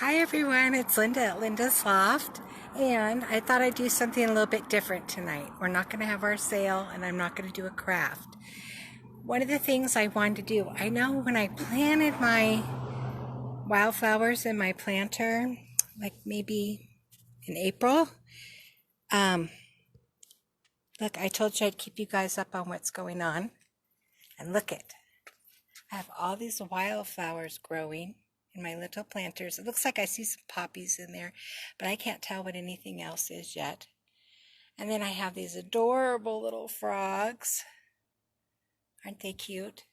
Hi everyone, it's Linda at Linda's Loft, and I thought I'd do something a little bit different tonight. We're not going to have our sale, and I'm not going to do a craft. One of the things I wanted to do, I know when I planted my wildflowers in my planter, like maybe in April, look, I told you I'd keep you guys up on what's going on, and look it. I have all these wildflowers growing in my little planters. It looks like I see some poppies in there, but I can't tell what anything else is yet. And then I have these adorable little frogs. Aren't they cute?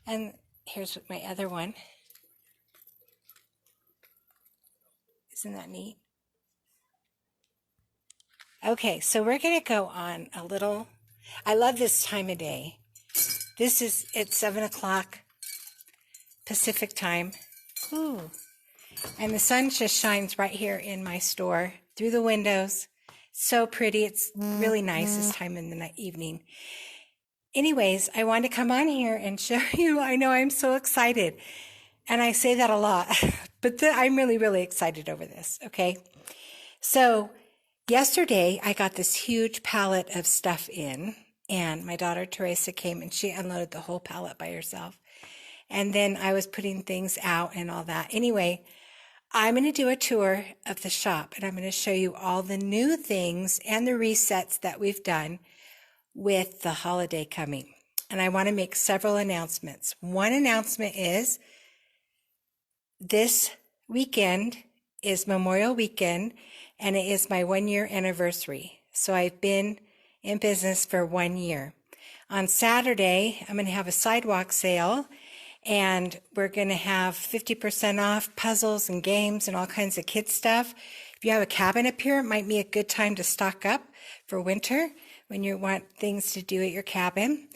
And here's my other one. Isn't that neat? Okay, so we're going to go on a little, I love this time of day. It's 7 o'clock Pacific time. Ooh. And the sun just shines right here in my store through the windows. So pretty. It's really nice this time in the evening. Anyways, I wanted to come on here and show you. I know I'm so excited. And I say that a lot, but I'm really, really excited over this. Okay. So yesterday I got this huge pallet of stuff in, and my daughter Teresa came and she unloaded the whole pallet by herself. And then I was putting things out and all that. Anyway, I'm going to do a tour of the shop, and I'm going to show you all the new things and the resets that we've done with the holiday coming. And I want to make several announcements. One announcement is this weekend is Memorial Weekend, and it is my 1-year anniversary. So I've been in business for 1 year. On Saturday, I'm going to have a sidewalk sale, and we're going to have 50% off puzzles and games and all kinds of kids stuff. If you have a cabin up here, it might be a good time to stock up for winter when you want things to do at your cabin.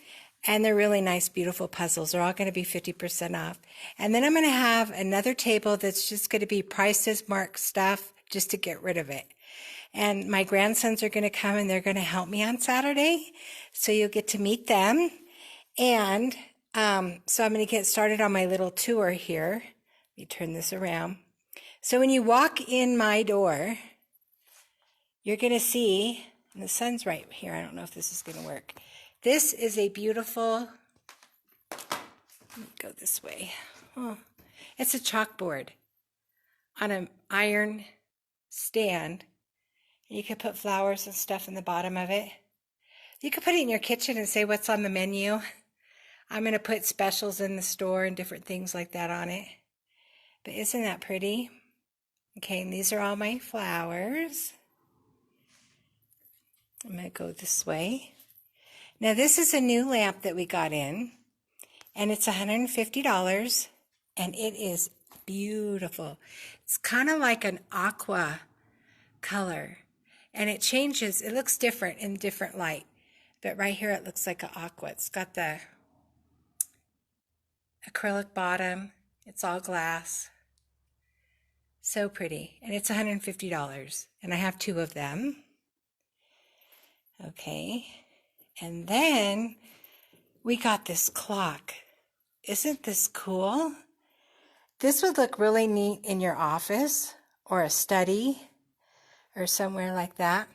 And they're really nice, beautiful puzzles. They're all going to be 50% off. And then I'm going to have another table that's just going to be prices marked stuff just to get rid of it. And my grandsons are going to come and they're going to help me on Saturday. So you'll get to meet them. And so I'm going to get started on my little tour here. Let me turn this around. So when you walk in my door, you're going to see, and the sun's right here. I don't know if this is going to work. This is a beautiful, let me go this way. Oh, it's a chalkboard on an iron stand. You can put flowers and stuff in the bottom of it. You could put it in your kitchen and say what's on the menu. I'm going to put specials in the store and different things like that on it. But isn't that pretty? Okay, and these are all my flowers. I'm going to go this way. Now this is a new lamp that we got in, and it's $150, and it is beautiful. It's kind of like an aqua color, and it changes. It looks different in different light, but right here it looks like an aqua. It's got the acrylic bottom. It's all glass. So pretty. And it's $150. And I have 2 of them. Okay. And then we got this clock. Isn't this cool? This would look really neat in your office or a study or somewhere like that.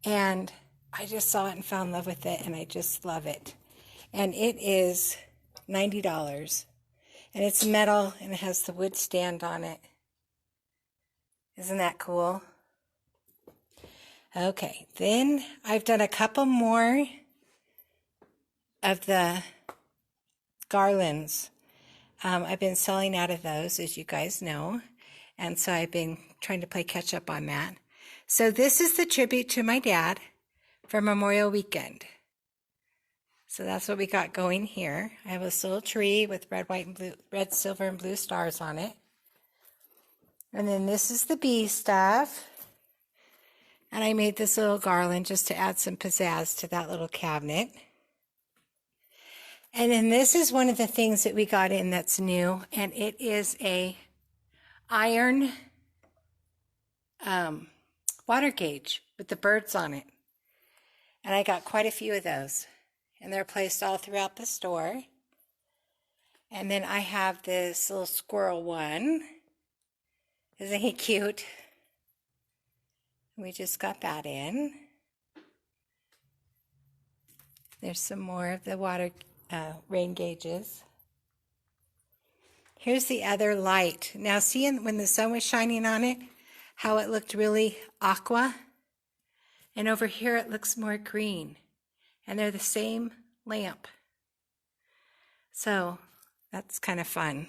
And I just saw it and fell in love with it, and I just love it. And it is $90, and it's metal, and it has the wood stand on it. Isn't that cool? Okay, then I've done a couple more of the garlands. I've been selling out of those, as you guys know, and so I've been trying to play catch up on that. So this is the tribute to my dad for Memorial Weekend. So that's what we got going here. I have this little tree with red, white, and blue, red, silver, and blue stars on it. And then this is the bee stuff. And I made this little garland just to add some pizzazz to that little cabinet. And then this is one of the things that we got in that's new, and it is a iron water gauge with the birds on it. And I got quite a few of those. And they're placed all throughout the store. And then I have this little squirrel one. Isn't he cute? We just got that in. There's some more of the water rain gauges. Here's the other light. Now see when the sun was shining on it, how it looked really aqua? And over here it looks more green. And they're the same lamp. So that's kind of fun.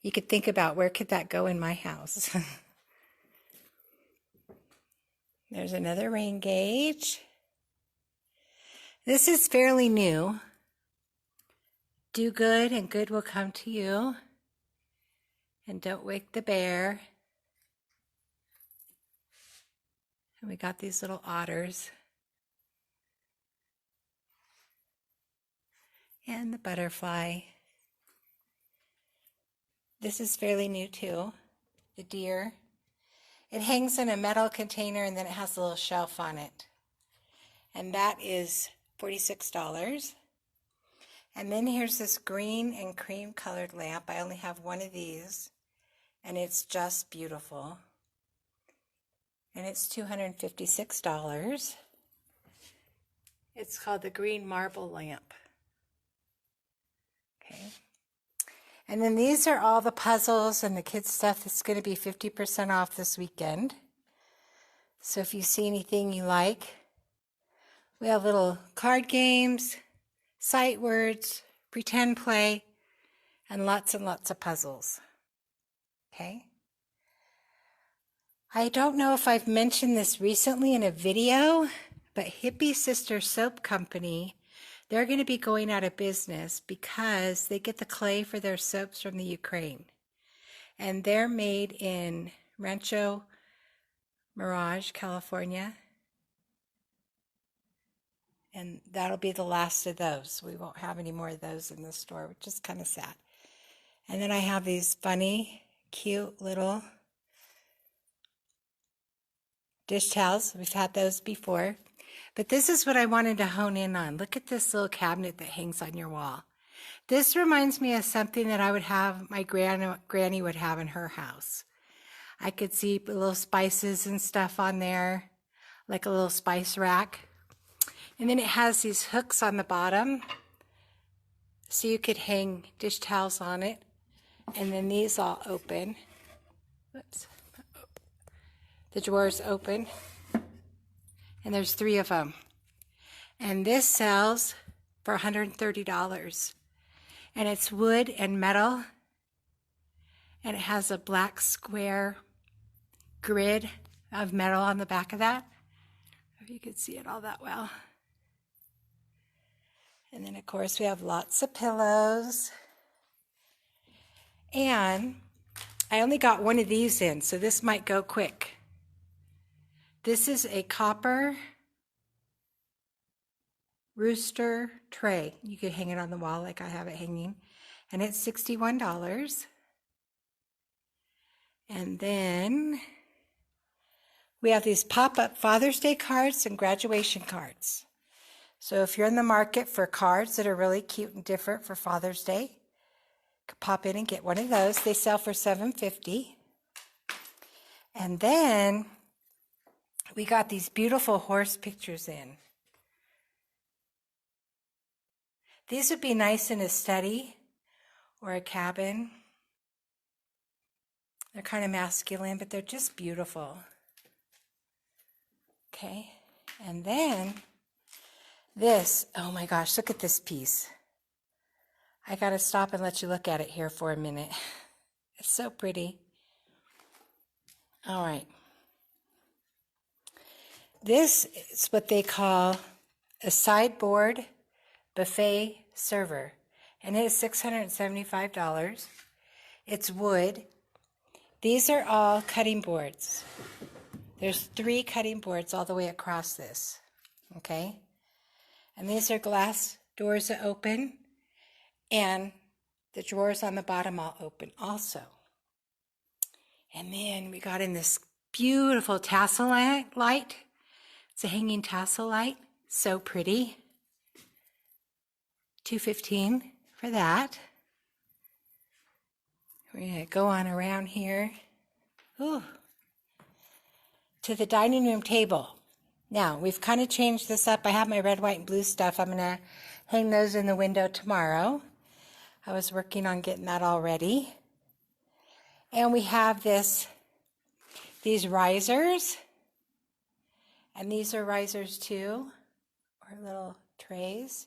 You could think about where could that go in my house. There's another rain gauge. This is fairly new. Do good and good will come to you. And don't wake the bear. And we got these little otters. And the butterfly. This is fairly new too. The deer. It hangs in a metal container and then it has a little shelf on it. And that is $46. And then here's this green and cream colored lamp. I only have one of these. And it's just beautiful. And it's $256. It's called the green marble lamp. Okay. And then these are all the puzzles and the kids' stuff that's going to be 50% off this weekend. So if you see anything you like, we have little card games, sight words, pretend play, and lots of puzzles. Okay? I don't know if I've mentioned this recently in a video, but Hippie Sister Soap Company, they're going to be going out of business because they get the clay for their soaps from the Ukraine. And they're made in Rancho Mirage, California. And that'll be the last of those. We won't have any more of those in the store, which is kind of sad. And then I have these funny, cute little dish towels. We've had those before. But this is what I wanted to hone in on. Look at this little cabinet that hangs on your wall. This reminds me of something that I would have, my granny would have in her house. I could see little spices and stuff on there, like a little spice rack. And then it has these hooks on the bottom, so you could hang dish towels on it. And then these all open. Whoops. The drawers open. And there's 3 of them. And this sells for $130. And it's wood and metal. And it has a black square grid of metal on the back of that. If you could see it all that well. And then, of course, we have lots of pillows. And I only got one of these in, so this might go quick. This is a copper rooster tray. You could hang it on the wall like I have it hanging. And it's $61. And then we have these pop-up Father's Day cards and graduation cards. So if you're in the market for cards that are really cute and different for Father's Day, you can pop in and get one of those. They sell for $7.50. And then we got these beautiful horse pictures in. These would be nice in a study or a cabin. They're kind of masculine, but they're just beautiful. Okay, and then this, oh my gosh, look at this piece. I got to stop and let you look at it here for a minute. It's so pretty. All right. This is what they call a sideboard buffet server, and it is $675. It's wood. These are all cutting boards. There's 3 cutting boards all the way across this, okay? And these are glass doors that open, and the drawers on the bottom all open also. And then we got in this beautiful tassel light. It's a hanging tassel light, so pretty. $2.15 for that. We're going to go on around here. Ooh, to the dining room table. Now, we've kind of changed this up. I have my red, white, and blue stuff. I'm going to hang those in the window tomorrow. I was working on getting that all ready. And we have these risers. And these are risers too, or little trays.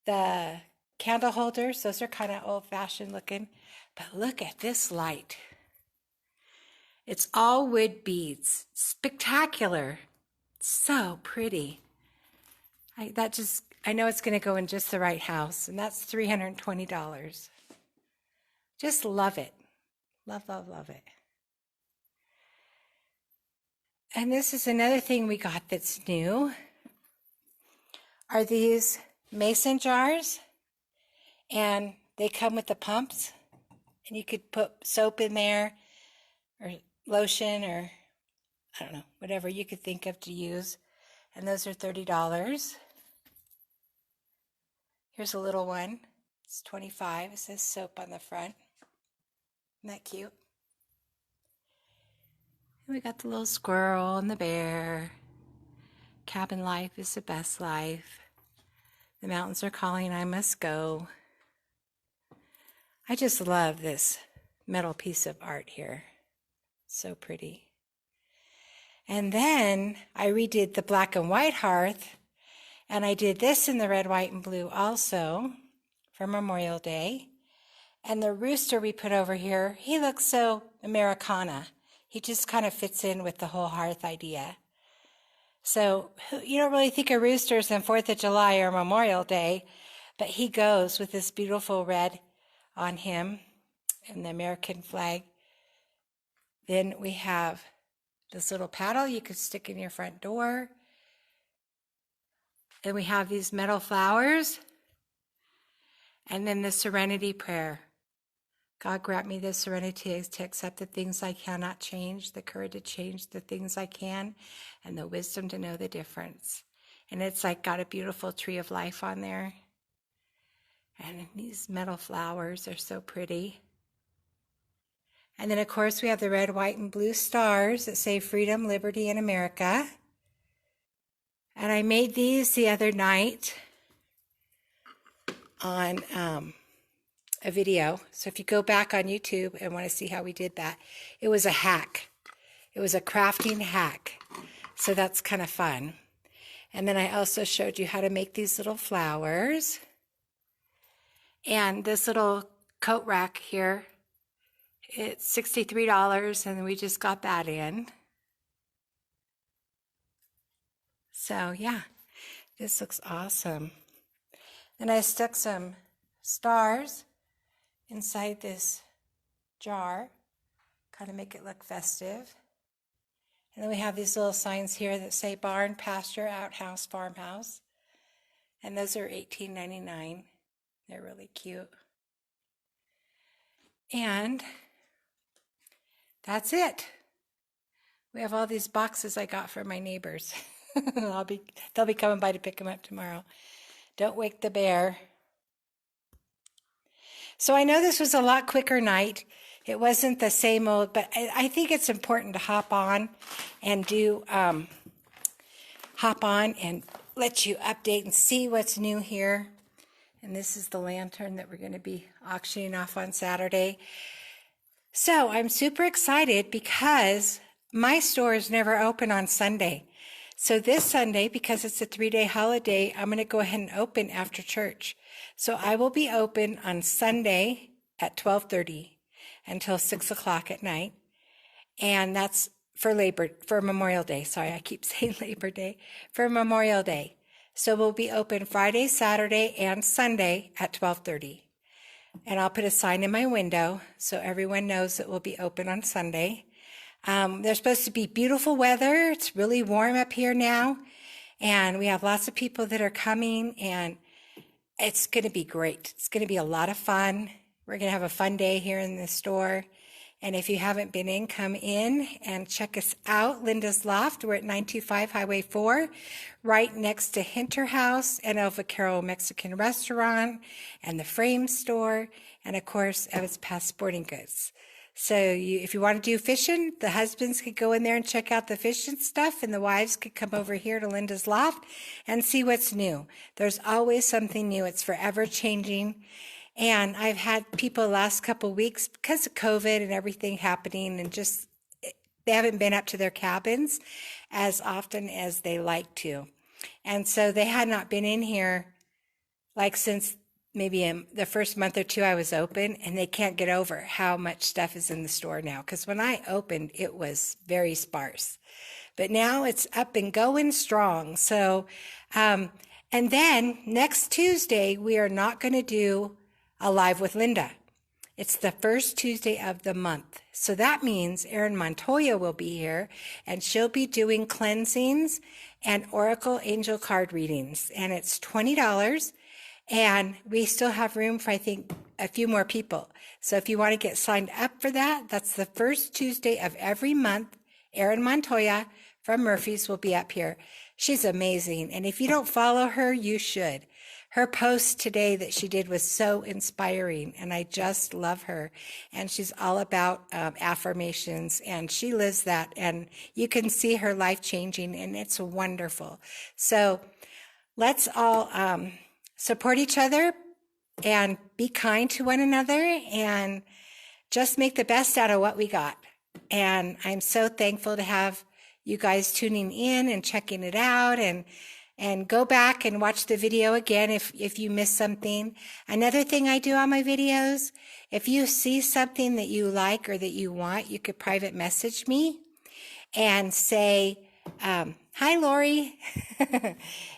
The candle holders, those are kind of old-fashioned looking. But look at this light. It's all wood beads. Spectacular. So pretty. I know it's going to go in just the right house, and that's $320. Just love it. Love, love, love it. And this is another thing we got that's new, are these mason jars, and they come with the pumps, and you could put soap in there, or lotion, or I don't know, whatever you could think of to use, and those are $30. Here's a little one. It's $25. It says soap on the front. Isn't that cute? And we got the little squirrel and the bear. Cabin life is the best life. The mountains are calling, I must go. I just love this metal piece of art here. So pretty. And then I redid the black and white hearth. And I did this in the red, white, and blue also for Memorial Day. And the rooster we put over here, he looks so Americana. He just kind of fits in with the whole hearth idea. So you don't really think of roosters on 4th of July or Memorial Day, but he goes with this beautiful red on him and the American flag. Then we have this little paddle you could stick in your front door. Then we have these metal flowers. And then the serenity prayer. God grant me the serenity to accept the things I cannot change, the courage to change the things I can, and the wisdom to know the difference. And it's like got a beautiful tree of life on there. And these metal flowers are so pretty. And then, of course, we have the red, white, and blue stars that say freedom, liberty, and America. And I made these the other night on a video. So if you go back on YouTube and want to see how we did that, it was a hack. It was a crafting hack. So that's kind of fun. And then I also showed you how to make these little flowers. And this little coat rack here, it's $63, and we just got that in. So yeah, this looks awesome. Then I stuck some stars inside this jar, kind of make it look festive. And then we have these little signs here that say barn, pasture, outhouse, farmhouse. And those are $18.99. They're really cute. And that's it. We have all these boxes I got from my neighbors. They'll be coming by to pick them up tomorrow. Don't wake the bear. So I know this was a lot quicker night. It wasn't the same old, but I think it's important to hop on and let you update and see what's new here. And this is the lantern that we're going to be auctioning off on Saturday. So I'm super excited because my store is never open on Sunday. So this Sunday, because it's a 3-day holiday, I'm going to go ahead and open after church. So I will be open on Sunday at 12:30 until 6 o'clock at night. And that's for Memorial Day. Sorry, I keep saying Labor Day. For Memorial Day. So we'll be open Friday, Saturday, and Sunday at 12:30. And I'll put a sign in my window so everyone knows that we'll be open on Sunday. There's supposed to be beautiful weather. It's really warm up here now. And we have lots of people that are coming, and it's going to be great. It's going to be a lot of fun. We're going to have a fun day here in the store. And if you haven't been in, come in and check us out. Linda's Loft. We're at 925 Highway 4, right next to Hinter House and El Vaquero Mexican Restaurant and the Frame Store, and of course, Eva's Past Sporting Goods. So if you want to do fishing, the husbands could go in there and check out the fishing stuff, and the wives could come over here to Linda's Loft and see what's new. There's always something new. It's forever changing. And I've had people the last couple of weeks, because of COVID and everything happening, and just they haven't been up to their cabins as often as they like to. And so they had not been in here like since maybe the first month or two I was open, and they can't get over how much stuff is in the store now. Because when I opened, it was very sparse. But now it's up and going strong. So, and then next Tuesday, we are not going to do a live with Linda. It's the first Tuesday of the month. So that means Erin Montoya will be here, and she'll be doing cleansings and Oracle Angel card readings. And it's $20. And we still have room for, I think, a few more people. So if you want to get signed up for that, that's the first Tuesday of every month. Erin Montoya from Murphy's will be up here. She's amazing. And if you don't follow her, you should. Her post today that she did was so inspiring, and I just love her. And she's all about affirmations, and she lives that. And you can see her life changing, and it's wonderful. So let's all support each other and be kind to one another and just make the best out of what we got. And I'm so thankful to have you guys tuning in and checking it out, and go back and watch the video again if you missed something. Another thing I do on my videos, if you see something that you like or that you want, you could private message me and say, hi, Lori.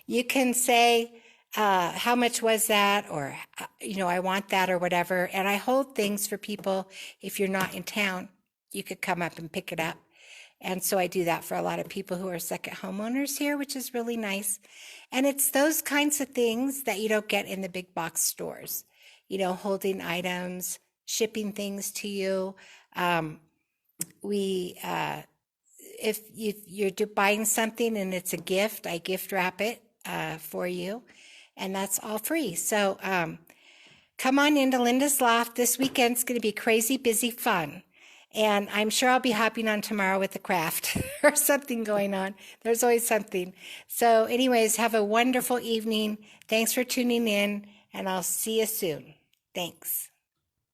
You can say, how much was that? Or, I want that or whatever. And I hold things for people. If you're not in town, you could come up and pick it up. And so I do that for a lot of people who are second homeowners here, which is really nice. And it's those kinds of things that you don't get in the big box stores, holding items, shipping things to you. If you're buying something and it's a gift, I gift wrap it for you, and that's all free. So come on into Linda's Loft. This weekend's going to be crazy, busy, fun. And I'm sure I'll be hopping on tomorrow with the craft or something going on. There's always something. So anyways, have a wonderful evening. Thanks for tuning in, and I'll see you soon. Thanks.